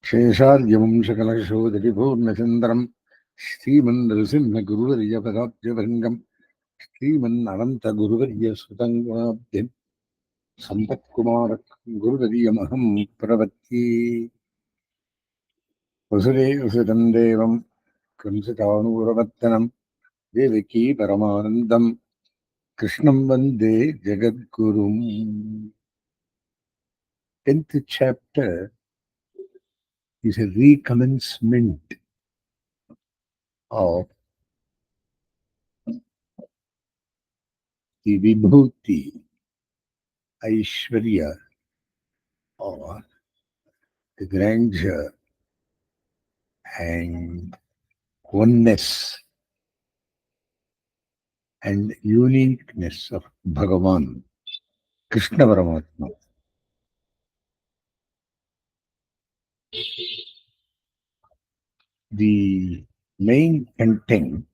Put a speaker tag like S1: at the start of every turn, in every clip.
S1: शेषाद्यवंशकलशोदरिपूर्णचन्द्रम् श्रीमन्नृसिंहगुरुवर्यपदाब्जभृङ्गम् श्रीमन्ननन्तगुरुवर्यसुतं गुणाब्धिम् सम्पत्कुमारगुरुवर्यमहं प्रपद्ये। वसुदेवसुतं देवं कंसचाणूरवर्तनं देवकी परमानन्दं कृष्णं वन्दे जगद्गुरुम्. 10th chapter is a recommencement of the Vibhuti, Aishwarya, or the grandeur and oneness and uniqueness of Bhagavan, Krishna Paramatma. The main content,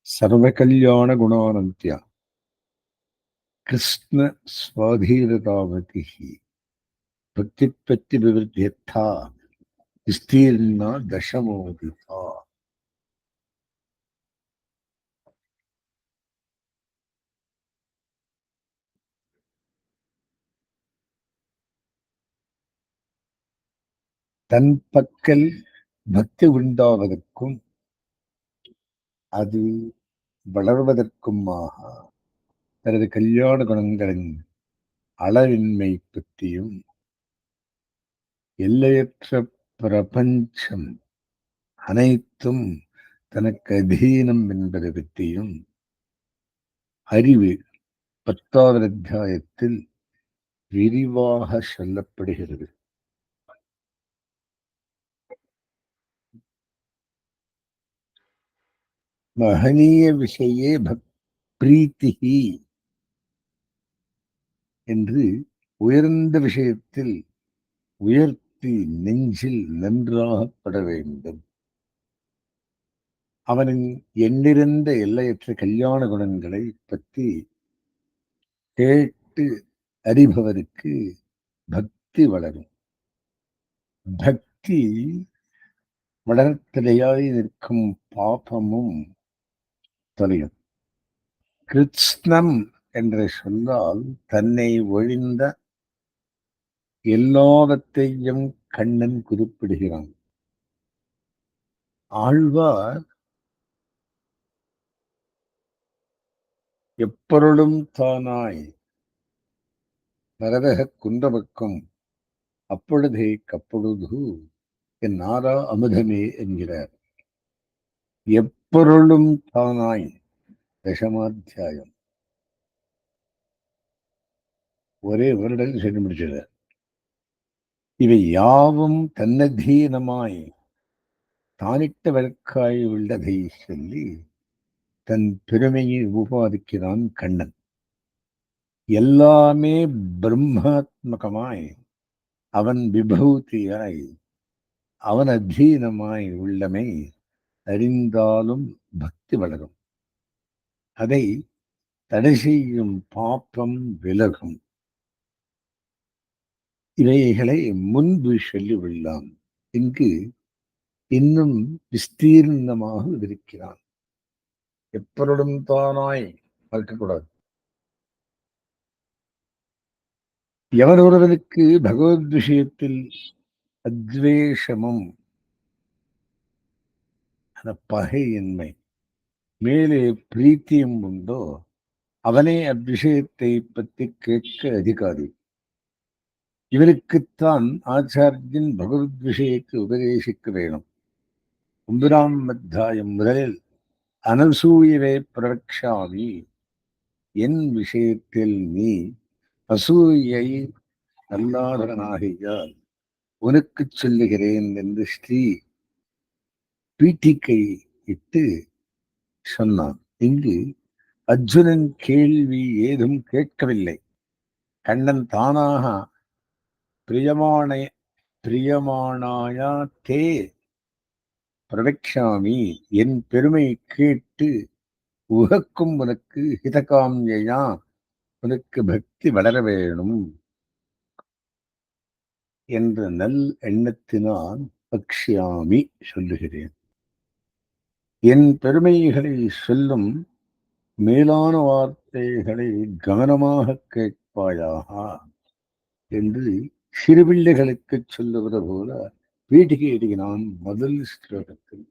S1: Sarvakalyana Gunanantya, Krishna Swadhiratavatihi, Pratyutpatti Vivridhyatha, Vistirna Dashamodita. தன் பக்கல் பக்தி உண்டாவதற்கும் அது வளர்வதற்குமாக தனது கல்யாண குணங்களின் அளவின்மை பற்றியும் எல்லையற்ற பிரபஞ்சம் அனைத்தும் தனக்கு அதீனம் என்பது பற்றியும் அறிவு 10வது அத்தியாயத்தில் விரிவாக சொல்லப்படுகிறது. மகனீய விஷயே பிரீத்திஹி என்று உயர்ந்த விஷயத்தில் உயர்த்தி நெஞ்சில் நன்றாகப்பட வேண்டும். அவனின் எண்ணிறந்த எல்லையற்ற கல்யாண குணங்களை பற்றி கேட்டு அறிபவருக்கு பக்தி வளரும். பக்தி வளர்த்தலையாய் நிற்கும் பாபமும் தொலையும். கிருஷ்ணம் என்ற சொல்லால் தன்னை ஒழிந்த எல்லாவற்றையும் கண்ணன் குறிப்பிடுகிறான். ஆழ்வார் எப்பொருளும் தானாய் வரதக குன்றபக்கம் அப்பொழுதே கப்பொழுது என் நாரா அமுதமே என்கிறார். எப்பொருளும் தானாய் 10ஆம் ஒரே வருடத்தில் சென்று முடிச்சார். இவை யாவும் தன்னதீனமாய் தானிட்ட வழக்காய் உள்ளதை சொல்லி தன் பெருமையை உபாதிக்கிறான் கண்ணன். எல்லாமே பிரம்மாத்மகமாய் அவன் விபூதியாய் அவன் அதீனமாய் உள்ளமை அறிந்தாலும் பக்தி வளரும். அதை தடை செய்யும் பாப்பம் விலகும். இவைகளை முன்பு சொல்லிவிடலாம். இங்கு இன்னும் விஸ்தீர்ணமாக விவரிக்கிறான். எப்பொருளும் தானாய் பார்க்கக்கூடாது. எவர் ஒருவருக்கு பகவத் விஷயத்தில் அத்வேஷமும் அந்த பகையின்மை மேலே பிரீத்தியும் உண்டோ அவனே அவ்விஷயத்தை பற்றி கேட்க அதிகாரி. இவருக்குத்தான் ஆச்சாரியன் பகவத் விஷயத்தை உபதேசிக்க வேணும். 9ஆம் அத்தியாயம் முதலில் அனசூயவே பிரவக்ஷாமி, என் விஷயத்தில் நீ அசூயை அல்லாதவனாகியால் உனக்கு சொல்லுகிறேன் என்று ஸ்ரீ பீட்டிக்கை இட்டு சொன்னான். இங்கு அர்ஜுனன் கேள்வி ஏதும் கேட்கவில்லை. கண்ணன் தானாக பிரியமானாயா தே பிரவக்ஷாமி, என் பெருமை கேட்டு உகக்கும் உனக்கு ஹிதகாம்யா, உனக்கு பக்தி வளர வேணும். என்ற நல் எண்ணத்தினால் பக்ஷ்யாமி சொல்லுகிறேன். என் பெருமைகளை சொல்லும் மேலான வார்த்தைகளை கவனமாக கேட்பாயாக என்று சிறுபிள்ளைகளுக்கு சொல்லுவது போல பீடிகை எழுதினான் முதல் ஸ்லோகத்தில்.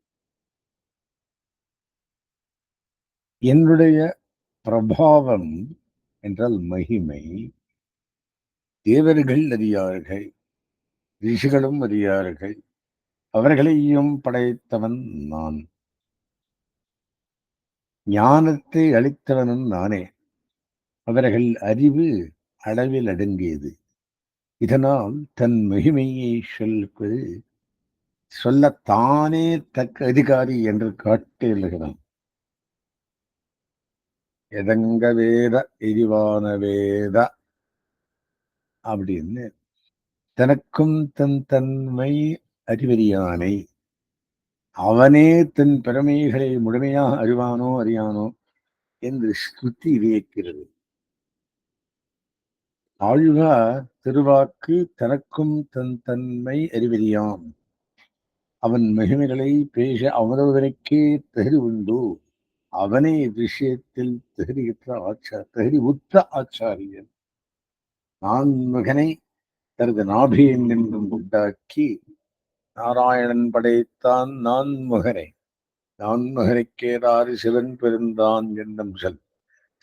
S1: என்னுடைய பிரபாவம் என்றால் மகிமை தேவர்கள் அறியார்கள், ரிஷிகளும் அறியார்கள். அவர்களையும் படைத்தவன் நான். ஞானத்தை அளித்தவனும் நானே. அவர்கள் அறிவு அளவில் அடங்கியது. இதனால் தன் மகிமையை சொல்லத்தானே தக்க அதிகாரி என்று காட்டியுள்ளான். எதங்க வேத எரிவான வேத அப்படின்னு தனக்கும் தன் தன்மை அறிவறியானை அவனே தன் பெருமைகளை முழுமையாக அறிவானோ அறியானோ என்று ஸ்ருதி வியக்கிறது. ஆழ்வார் திருவாக்கு தனக்கும் தன் தன்மை அறிவறியான். அவன் மகிமைகளை பேச அவனவனுக்கே தகுதி உண்டு. அவனே விஷயத்தில் தகுதி உற்ற ஆச்சாரியன். நான் மகனை தனது நாபியன் என்றும் உண்டாக்கி நாராயணன் படைத்தான் நான் மகனை. நான் மகனுக்கேதாறு சிவன் பெருந்தான் என்னும் சொல்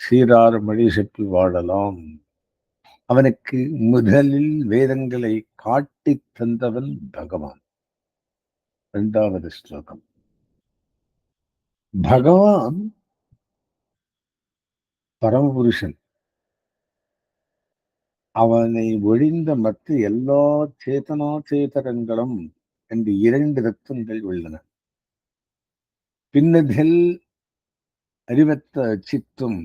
S1: சீரார் மொழி செப்பி வாழலாம். அவனுக்கு முதலில் வேதங்களை காட்டித் தந்தவன் பகவான். 2வது ஸ்லோகம். பகவான் பரமபுருஷன். அவனை ஒழிந்த மற்ற எல்லா சேதனா சேதனங்களும் என்று 2 தத்துவங்கள் உள்ளன. பின்னதில் அறிவற்ற சித்தும்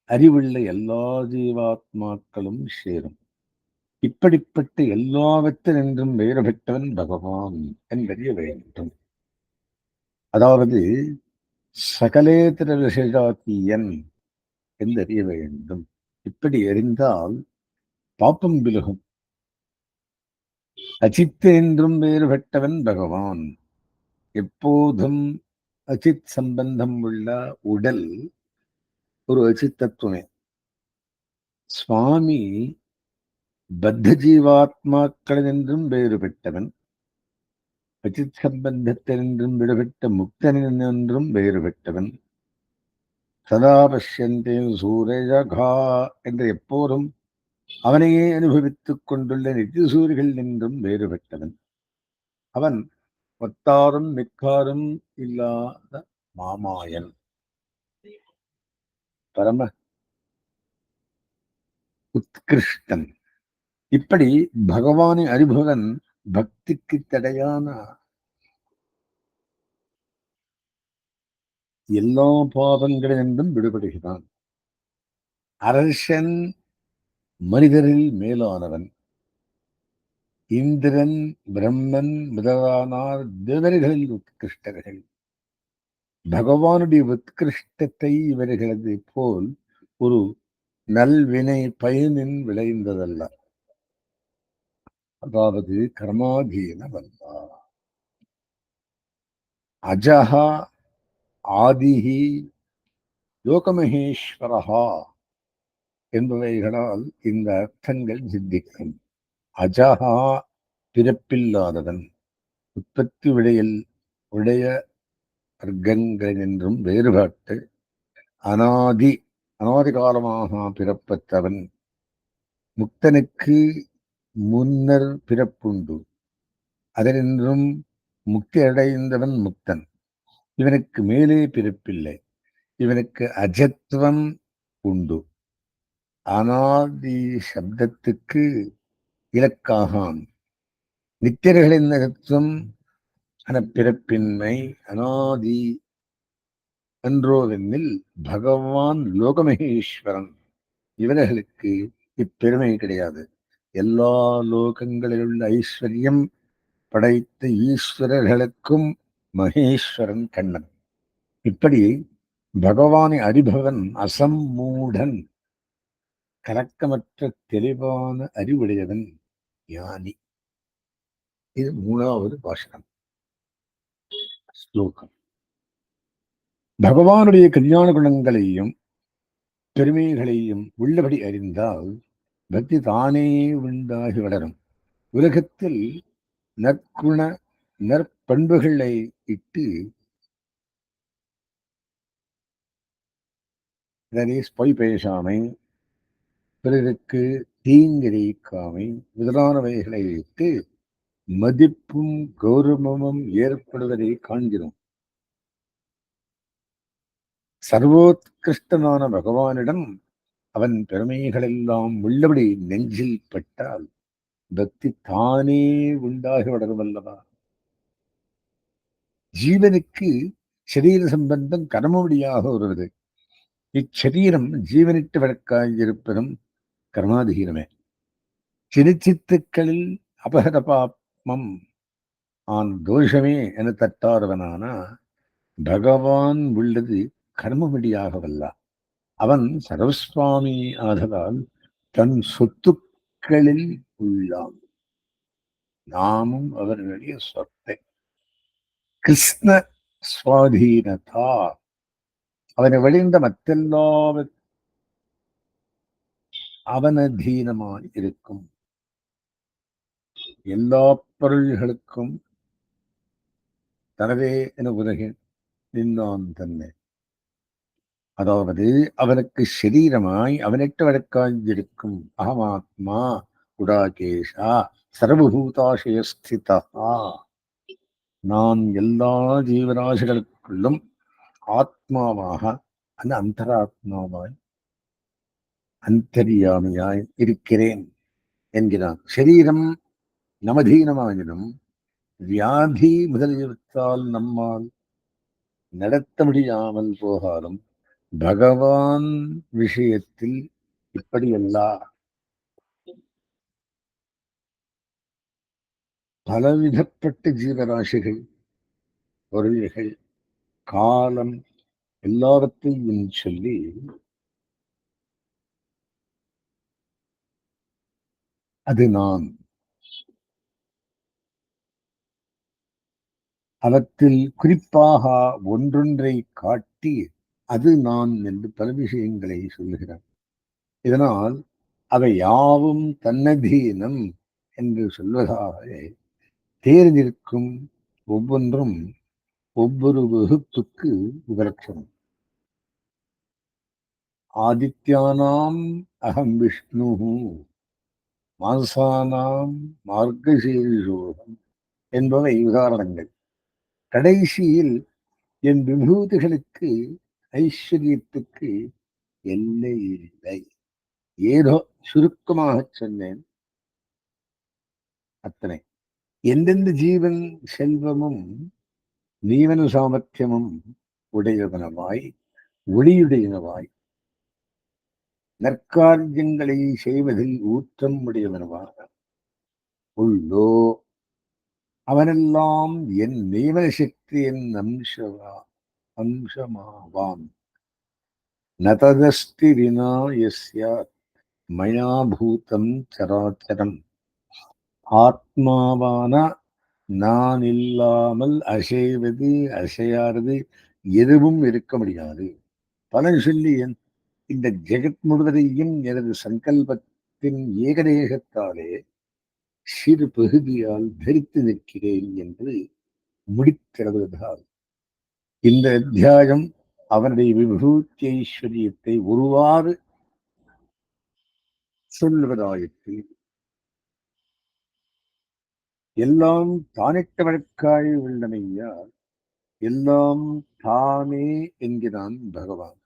S1: அறிவுள்ள எல்லா ஜீவாத்மாக்களும் சேரும். இப்படிப்பட்ட எல்லாவற்றினின்றும் வேறுபட்டவன் பகவான் என்பறிய வேண்டும். அதாவது சகலேதர விசேஷாத்தியன் என்றறிய வேண்டும். இப்படி அறிந்தால் பாப்பம் விலகும். அச்சித் என்றும் வேறுபட்டவன் பகவான். எப்போதும் அச்சித் சம்பந்தம் உள்ள உடல் ஒரு அச்சித் தத்துவமே. சுவாமி பத்த ஜீவாத்மாக்களினின்றும் வேறுபட்டவன். அச்சித் சம்பந்தத்தினின்றும் விடுபட்ட முக்தனின்றும் வேறுபட்டவன். சதா பஷ்யந்தே சூரஜகா என்ற எப்போதும் அவனையே அனுபவித்துக் கொண்டுள்ள நித்தியசூரிகள் நின்றும் வேறுபட்டவன். அவன் ஒத்தாரும் மிக்காரும் இல்லாத மாமாயன், பரம உத்கிருஷ்டன். இப்படி பகவானை அறிபவன் பக்திக்கு தடையான எல்லா பாவங்களிலிருந்தும் விடுபடுகிறான். அரசன் மனிதரில் மேலானவன். இந்திரன் பிரம்மன் முதலானார் தேவர்களில் உத்கிருஷ்டர்கள். பகவானுடைய உத்கிருஷ்டத்தை இவர்களது போல் ஒரு நல்வினை பயனின் விளைந்ததல்ல. அதாவது கர்மாதீனமல்ல. அஜஹா ஆதிஹி லோகமகேஸ்வரஹா என்பவைகளால் இந்த அர்த்தங்கள் சித்திக்கும். அஜஹா பிறப்பில்லாதவன். உற்பத்தி உடைய வர்க்கங்களினின்றும் வேறுபாட்டு அனாதி காலமாக பிறப்பற்றவன். முக்தனுக்கு முன்னர் பிறப்புண்டு. அதனின்றும் முக்தி அடைந்தவன் முக்தன். இவனுக்கு மேலே பிறப்பில்லை. இவனுக்கு அஜத்துவம் உண்டு. அனாதி சப்தத்துக்கு இலக்காகான். நித்தியர்களின் அஜத்துவம் பிறப்பின்மை அனாதி என்றோவெனில் பகவான் லோகமகேஸ்வரன். இவர்களுக்கு இப்பெருமை கிடையாது. எல்லா லோகங்களில் உள்ள ஐஸ்வர்யம் படைத்த ஈஸ்வரர்களுக்கும் மகேஸ்வரன் கண்ணன். இப்படி பகவானை அறிபவன் அசம்மூடன், கலக்கமற்ற தெளிவான அறிவுடையவன் ஞானி. இது 3வது பாஷணம் ஸ்லோகம். பகவானுடைய கல்யாண குணங்களையும் பெருமைகளையும் உள்ளபடி அறிந்தால் பக்தி தானே உண்டாகி வளரும். உலகத்தில் நற்குண நற்பண்புகளை இட்டு பொய் பேசாமை, பிறருக்கு தீங்கிழைக்காமை முதலானவைகளை இட்டு மதிப்பும் கௌரவமும் ஏற்படுவதை காண்கிறோம். சர்வோத்கிருஷ்டனான பகவானிடம் அவன் பெருமைகளெல்லாம் உள்ளபடி நெஞ்சில் பட்டால் பக்தி தானே உண்டாகி வளருமல்லவா. ஜீவனுக்கு சரீர சம்பந்தம் கர்மவடியாக வருவது. இச்சரீரம் ஜீவனிட்டு வழக்காயிருப்பதும் கர்மாதீனமே. சிறுச்சித்துக்களில் அபகத பாப்மம் ஆன் தோஷமே என தட்டாதவனான பகவான் உள்ளது கர்மவடியாகவல்ல. அவன் சர்வஸ்வாமி ஆதலால் தன் சொத்துக்களில் உள்ளான். நாமும் அவர்களுடைய சொத்தை. கிருஷ்ண சுவாதீனதா அவனை வழிந்த மற்றெல்லாவ அவனதீனமாய் இருக்கும். எல்லா பொருள்களுக்கும் தனவே என உலகில் நின்றான் தன்னை. அதாவது அவனுக்கு சரீரமாய் அவனிட்டு வழக்காயிருக்கும் அகமாத்மா குடாகேஷா சர்வபூதாசயஸ்திதா. நான் எல்லா ஜீவராசிகளுக்குள்ளும் ஆத்மாவாக அந்த அந்தராத்மாவாய் அந்தரியாமையாய் இருக்கிறேன் என்கிறான். சரீரம் நமதீனமாயினும் வியாதி முதலியவற்றால் நம்மால் நடத்த முடியாமல் போகாலும் பகவான் விஷயத்தில் இப்படியல்ல. பலவிதப்பட்ட ஜீவராசிகள், பொருள்கள், காலம் எல்லாவற்றையும் சொல்லி அது நான். அவற்றில் குறிப்பாக ஒன்றொன்றை காட்டி அது நான் என்று பல விஷயங்களை சொல்லுகிறார். இதனால் அவை யாவும் தன்னதீனம் என்று சொல்வதாக தேர்ந்திருக்கும் ஒவ்வொன்றும் ஒவ்வொரு வகுப்புக்கு விலட்சணம். ஆதித்யானாம் அகம் விஷ்ணு, மாசானாம் மார்கசீரிஷோகம் என்பவை உதாரணங்கள். கடைசியில் என் விபூதிகளுக்கு ஐஸ்வர்யத்துக்கு எல்லை இல்லை. ஏதோ சுருக்கமாக சொன்னேன், அத்தனை. எந்தெந்த ஜீவன் செல்வமும் நீவன சாமர்த்தியமும் உடையவனவாய் ஒளியுடையனவாய் நற்காரியங்களை செய்வதில் ஊற்றம் உடையவனவாக உள்ளோ அவனெல்லாம் என் நியமன சக்தியின் அம்சமாவான். நததஸ்தி வினா யஸ்யாத் மயா பூதம் சராச்சரம். ஆத்மாவான நான் இல்லாமல் அசைவது அசையாதது எதுவும் இருக்க முடியாது. பலன் சொல்லி இந்த ஜெகத் முழுவதையும் எனது சங்கல்பத்தின் ஏகதேசத்தாலே சிறு பகுதியால் தரித்து நிற்கிறேன் என்று முடித்திருவதால் இந்த அத்தியாயம் அவனுடைய விபூத்தி ஐஸ்வர்யத்தை ஒருவாறு சொல்வதாயிற்று. எல்லாம் தானிட்ட வழக்காய் உள்ளமையால் எல்லாம் தானே என்கிறான் பகவான்.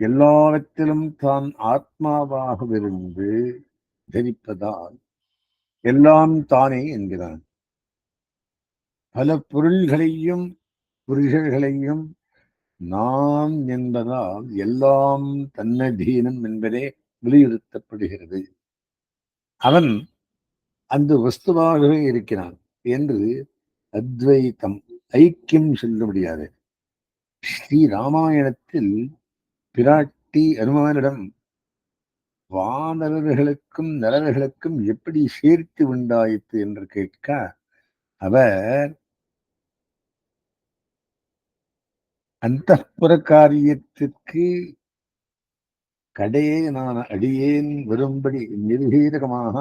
S1: எல்லாவற்றிலும் தான் ஆத்மாவாகவிருந்து தரிப்பதால் எல்லாம் தானே என்கிறான். பல பொருள்களையும் புருஷர்களையும் நான் என்பதால் எல்லாம் தன்னதீனம் என்பதே வலியுறுத்தப்படுகிறது. அவன் அந்த வஸ்துவாகவே இருக்கிறான் என்று அத்வைத்தம் ஐக்கியம் சொல்ல முடியாது. ஸ்ரீ ராமாயணத்தில் பிராட்டி அனுமானிடம் வானரர்களுக்கும் நரர்களுக்கும் எப்படி சேர்த்து உண்டாயிற்று என்று கேட்க, அவர் அந்தப்புற காரியத்திற்கு கடையேனான அடியேன் வரும்படி நிர்வீரகமாக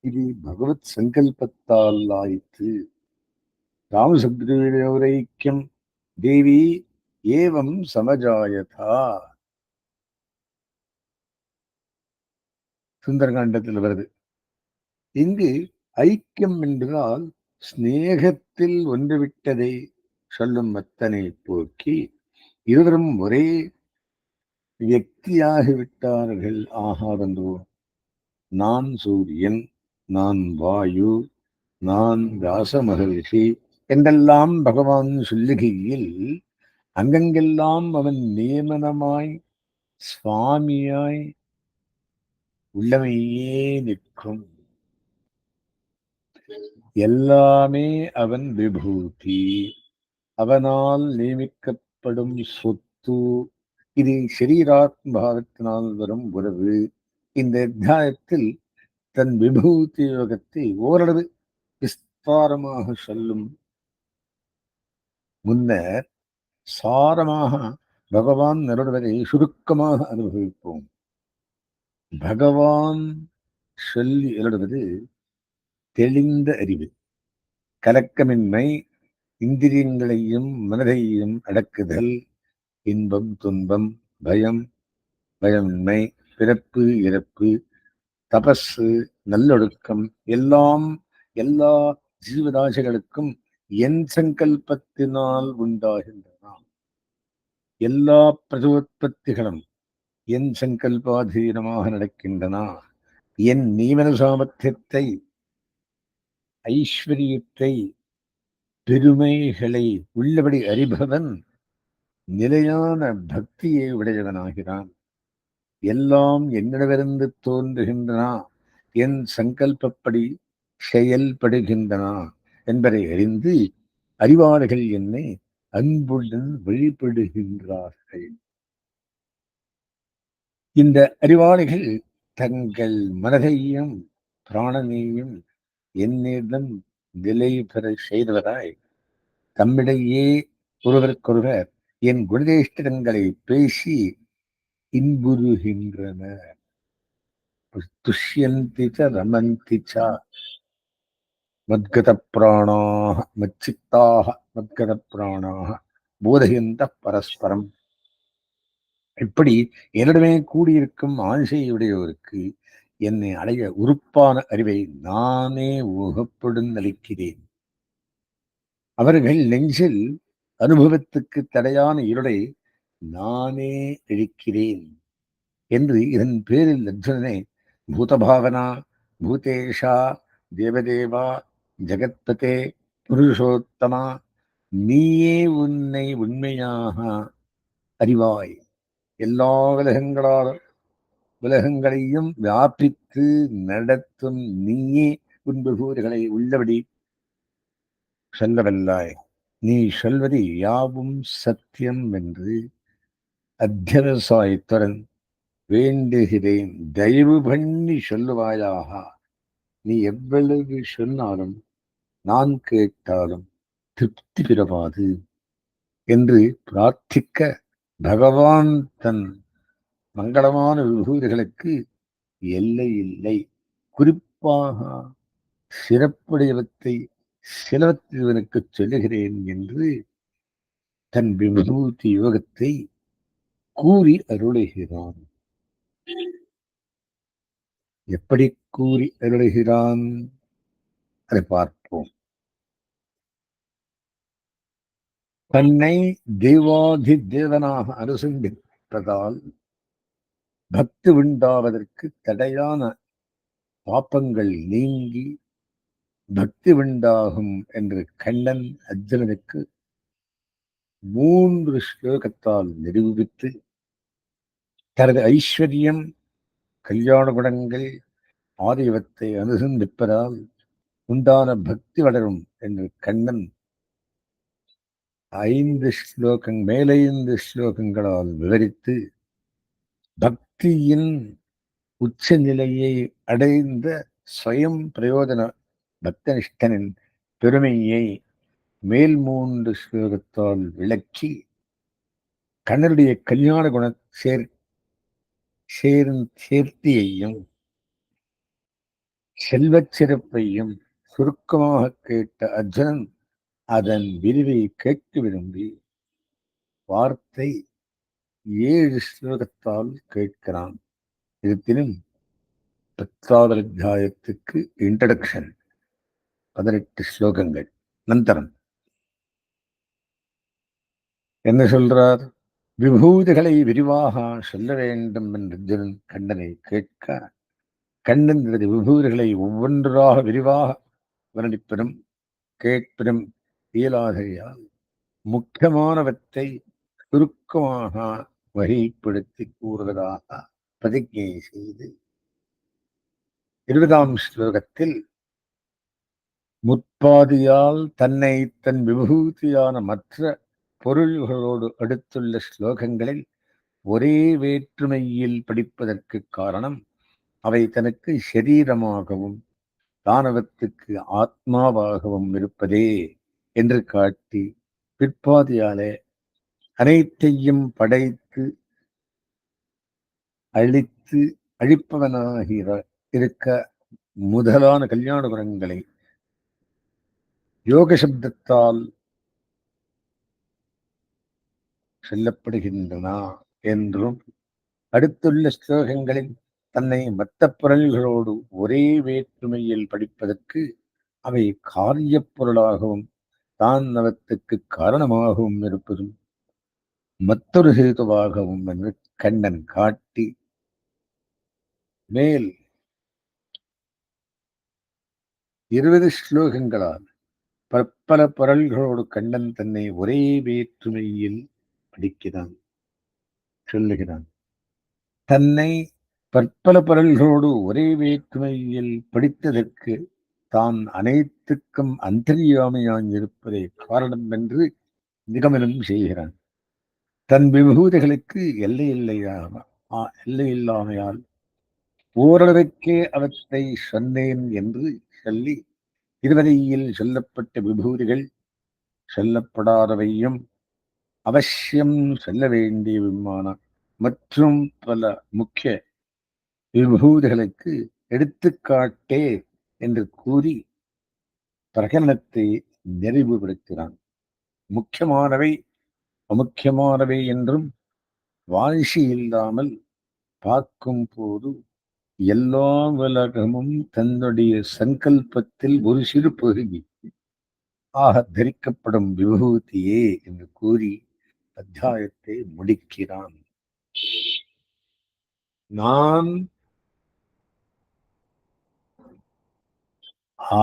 S1: இது பகவத் சங்கல்பத்தால் ஆயிற்று. ராமசக்தியோரைக்கியம் தேவி ஏவம் சமஜாயதா. சுந்தரகாண்டத்தில் வருது. இங்கு ஐக்கியம் என்றால் சிநேகத்தில் ஒன்றுவிட்டதை சொல்லும் மத்தனை போக்கி இருவரும் ஒரே வியக்தியாகிவிட்டார்கள். ஆகாதென்றோ நான் சூரியன், நான் வாயு, நான் வியாச மகர்ஷி என்றெல்லாம் பகவான் சொல்லுகையில் அங்கங்கெல்லாம் அவன் நியமனமாய் சுவாமியாய் உள்ளமையே நிற்கும். எல்லாமே அவன் விபூதி, அவனால் நியமிக்கப்படும் சொத்து. இது சரீராத்மபாவத்தினால் வரும் உறவு. இந்த அத்தியாயத்தில் தன் விபூதி யோகத்தை ஓரளவு விஸ்தாரமாக சொல்லும் முன்னர் சாரமாக பகவான் நருடுவதை சுருக்கமாக அனுபவிப்போம். பகவான் சொல்லி எழுடுவது தெளிந்த அறிவு, கலக்கமின்மை, இந்திரியங்களையும் மனதையும் அடக்குதல், இன்பம் துன்பம், பயம் பயமின்மை, பிறப்பு இறப்பு, தபசு, நல்லொழுக்கம் எல்லாம் எல்லா ஜீவராசிகளுக்கும் என் சங்கல்பத்தினால் உண்டாகின்றன. எல்லா பிரஜோத்பத்திகளும் என் சங்கல்பாதீனமாக நடக்கின்றன. என் நியமன சாமர்த்தியத்தை, ஐஸ்வர்யத்தை, பெருமைகளை உள்ளபடி அறிபவன் நிலையான பக்தியை உடையவனாகிறான். எல்லாம் என்னிடமிருந்து தோன்றுகின்றன, என் சங்கல்பப்படி செயல்படுகின்றன என்பதை அறிந்து அறிவாளிகள் என்னை அன்புடன் வழிபடுகின்றார்கள். இந்த அறிவாளிகள் தங்கள் மனதையும் பிராணனையும் என்னிடம் நிலை பெற செய்தவராய் தம்மிடையே ஒருவருக்கொருவர் என் குணதேஷ்டங்களை பேசி இன்புறுகின்றனர். துஷ்யந்தி ச ரமந்தி ச மத்கத பிராணாக மச்சித்தாக மத்கத பிராணாக போதயந்த பரஸ்பரம். இப்படி என்னிடமே கூடியிருக்கும் ஆசையுடையோருக்கு என்னை அடைய உறுப்பான அறிவை நானே உகப்புடன் அளிக்கிறேன். அவர்கள் நெஞ்சில் அனுபவத்துக்கு தடையான இருளை நானே அழிக்கிறேன் என்று இதன் பேரில் அர்ஜுனனை பூதபாவனா, பூதேஷா, தேவதேவா, ஜெகத்பதே, புருஷோத்தமா, நீயே உன்னை உண்மையாக அறிவாய், எல்லா உலகங்களையும் வியாபித்து நடத்தும் நீயே உன் விபூதிகளை உள்ளபடி சொல்லவல்லாய். நீ சொல்வது யாவும் சத்தியம் என்று அத்தியவசாயத்துடன் வேண்டுகிறேன். தயவு பண்ணி சொல்லுவாயாக. நீ எவ்வளவு சொன்னாலும் நான் கேட்டாலும் திருப்தி பெறவாது என்று பிரார்த்திக்க பகவான் தன் மங்களமான விபூதிகளுக்கு எல்லை இல்லை. குறிப்பாக சிறப்புடையவத்தை சிலவற்றிற்கு சொல்லுகிறேன் என்று தன் விபூதி யோகத்தை கூறி அருளுகிறான். எப்படி கூறி அருளுகிறான் அதை பார்ப்போம். தன்னை தேவாதி தேவனாக அனுசந்திப்பதால் பக்தி உண்டாவதற்கு தடையான பாப்பங்கள் நீங்கி பக்தி உண்டாகும் என்று கண்ணன் அர்ஜுனனுக்கு 3 ஸ்லோகத்தால் நிரூபித்து தனது ஐஸ்வர்யம், கல்யாண குணங்கள் ஆகியவற்றை அனுசந்திப்பதால் உண்டான பக்தி வளரும் என்று கண்ணன் 5 மேலைந்து ஸ்லோகங்களால் விவரித்து பக்தியின் உச்ச நிலையை அடைந்த ஸ்வயம் பிரயோஜன பக்தனிஷ்டனின் பெருமையை மேல் 3 ஸ்லோகத்தால் விளக்கி கண்ணனுடைய கல்யாண குண சேர்த்தியையும் செல்வச் சிறப்பையும் சுருக்கமாக கேட்ட அர்ஜுனன் அதன் விரிவை கேட்க விரும்பி வார்த்தை 7 ஸ்லோகத்தால் கேட்கிறான். இருப்பினும் 10வது அத்தியாயத்துக்கு இன்ட்ரடக்ஷன் 18 ஸ்லோகங்கள். நந்தரம் என்ன சொல்றார்? விபூதிகளை விரிவாக சொல்ல வேண்டும் என்று அர்ஜுனன் கண்ணனை கேட்க, கண்ணன் விபூதிகளை ஒவ்வொன்றாக விரிவாக வர்ணிப்பதும் கேட்பதும் இயலாதையால் முக்கியமானவற்றை சுருக்கமாக வகைப்படுத்தி கூறுவதாக பிரதிஜை செய்து 20ஆம் ஸ்லோகத்தில் முற்பாதியால் தன்னை தன் விபூதியான மற்ற பொருள்களோடு அடுத்துள்ள ஸ்லோகங்களில் ஒரே வேற்றுமையில் படிப்பதற்கு காரணம் அவை தனக்கு சரீரமாகவும் தானவத்துக்கு ஆத்மாவாகவும் இருப்பதே என்று காட்டி பிற்பாதியாலே அனைத்தையும் படைத்து அழித்து அழிப்பவனாகிற இருக்க முதலான கல்யாண குணங்களை யோக சப்தத்தால் சொல்லப்படுகின்றன என்றும் அடுத்துள்ள ஸ்லோகங்களில் தன்னை மற்ற பொருள்களோடு ஒரே வேற்றுமையில் படிப்பதற்கு அவை காரிய பொருளாகவும் தான் அவத்துக்கு காரணமாகவும் இருப்பதும் மற்றொரு ஹேதுவாகவும் என்று கண்ணன் காட்டி மேல் 20 ஸ்லோகங்களால் பற்பல பொருள்களோடு கண்ணன் தன்னை ஒரே வேற்றுமையில் படிக்கிறான், சொல்லுகிறான். தன்னை பற்பல பொருள்களோடு ஒரே வேற்றுமையில் படித்ததற்கு தான் அனைத்துக்கும் அந்தர்யாமியாய் இருப்பதே காரணம் என்று நிகமனம் செய்கிறான். தன் விபூதிகளுக்கு எல்லையில்லாமையால் ஓரளவுக்கே அவற்றை சொன்னேன் என்று சொல்லி திருவதியில் சொல்லப்பட்ட விபூதிகள் சொல்லப்படாதவையும் அவசியம் சொல்ல வேண்டியவுமான மற்றும் பல முக்கிய விபூதிகளுக்கு எடுத்துக்காட்டே என்று கூறி பிரகடனத்தை நிறைவுபடுத்தினான். முக்கியமானவை அமுக்கியமானவை என்றும் வாய்ச்சி இல்லாமல் பார்க்கும் போது எல்லா உலகமும் தன்னுடைய சங்கல்பத்தில் ஒரு சிறு பகுதி ஆக தரிக்கப்படும் விபூதியே என்று கூறி அத்தியாயத்தை முடிக்கிறான். நான்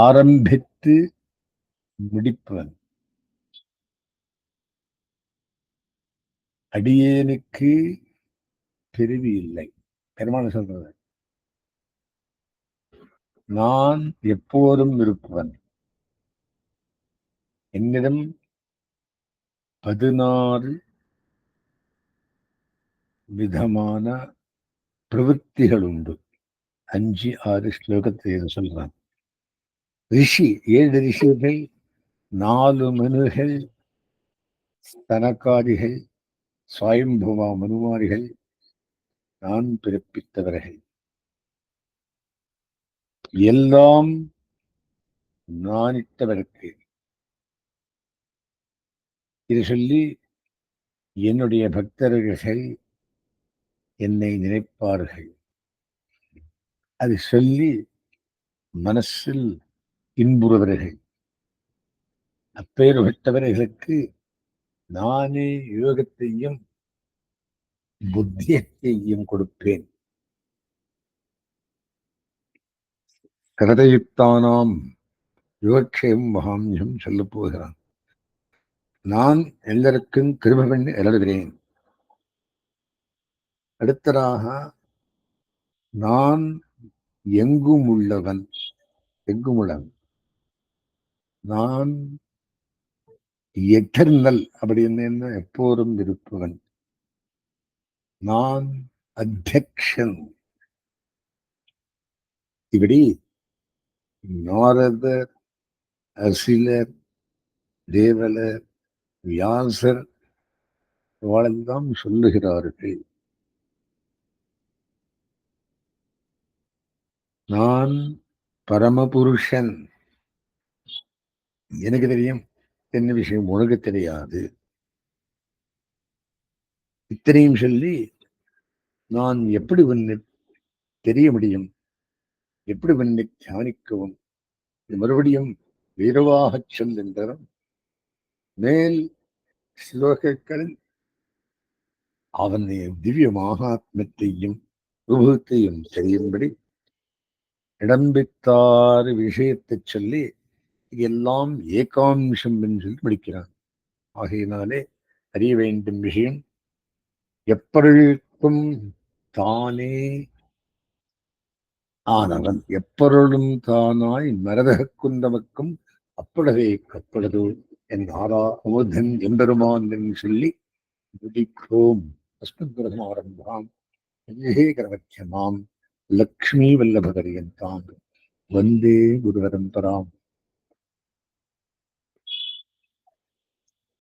S1: ஆரம்பித்து முடிப்பவன். அடியேனுக்கு பிரிவு இல்லை. பெருமாள் சொல்றது, நான் எப்போதும் இருப்பவன். என்னிடம் 16 விதமான பிரவೃತ್ತಿகள் உண்டு. 5, 6 ஸ்லோகத்தில் சொல்றான். ரிஷி 7 ரிஷிகள், 4 மனுகள், தனக்காதிகள், சுவயம்புவா மனுமாரிகள் நான் பிறப்பித்தவர்கள். எல்லாம் நானிட்டவருக்கு. இது சொல்லி என்னுடைய பக்தர்கள் என்னை நினைப்பார்கள். அது சொல்லி மனசில் இன்புறுவர்கள். அப்பேற்பட்டவர்களுக்கு நானே யோகத்தையும் புத்தியத்தையும் கொடுப்பேன். கிருதயுக்தானாம் யோகக்ஷேம் மகாமியம் சொல்ல போகிறான். நான் எல்லாருக்கும் கிருபை பண்ணி எழுதுகிறேன். அடுத்ததாக நான் எங்கும் உள்ளவன். நான் எட்டர்னல் அப்படின்னு என்ன, எப்போதும் இருப்பவன். நான் அத்தியக்ஷன். இப்படி நாரதர், அசிலர், தேவலர், வியாசர் இவளெல்லாம் சொல்லுகிறார்கள். நான் பரமபுருஷன், எனக்கு தெரியும், என்ன விஷயம் உனக்கு தெரியாது. இத்தனையும் சொல்லி நான் எப்படி உன்னை தெரிய முடியும், எப்படி உன்னை தியானிக்கவும், மறுபடியும் வீரவாகச் சொல்கின்றனர். மேல் ஸ்லோகங்களில் அவனுடைய திவ்ய மகாத்மத்தையும் ரூபத்தையும் தெரியும்படி இடம்பித்தாறு விஷயத்தை சொல்லி எல்லாம் ஏகாம்சம் என்று சொல்லி முடிக்கிறான். ஆகையினாலே அறிய வேண்டும் விஷயம் எப்பொருளுக்கும் தானே ஆனவன், எப்பொருளும் தானாய் மரதக குந்தமக்கும் அப்பொழுதே கப்பொழுதோ என் ஆரா அமுதன் எம்பெருமான் என்று சொல்லி முடிக்கிறோம். அஸ்மத்குருதம் ஆரம்பம் கரவச்சமாம் லக்ஷ்மி வல்லபகரியந்தாம் வந்தே குருவரம்பராம்.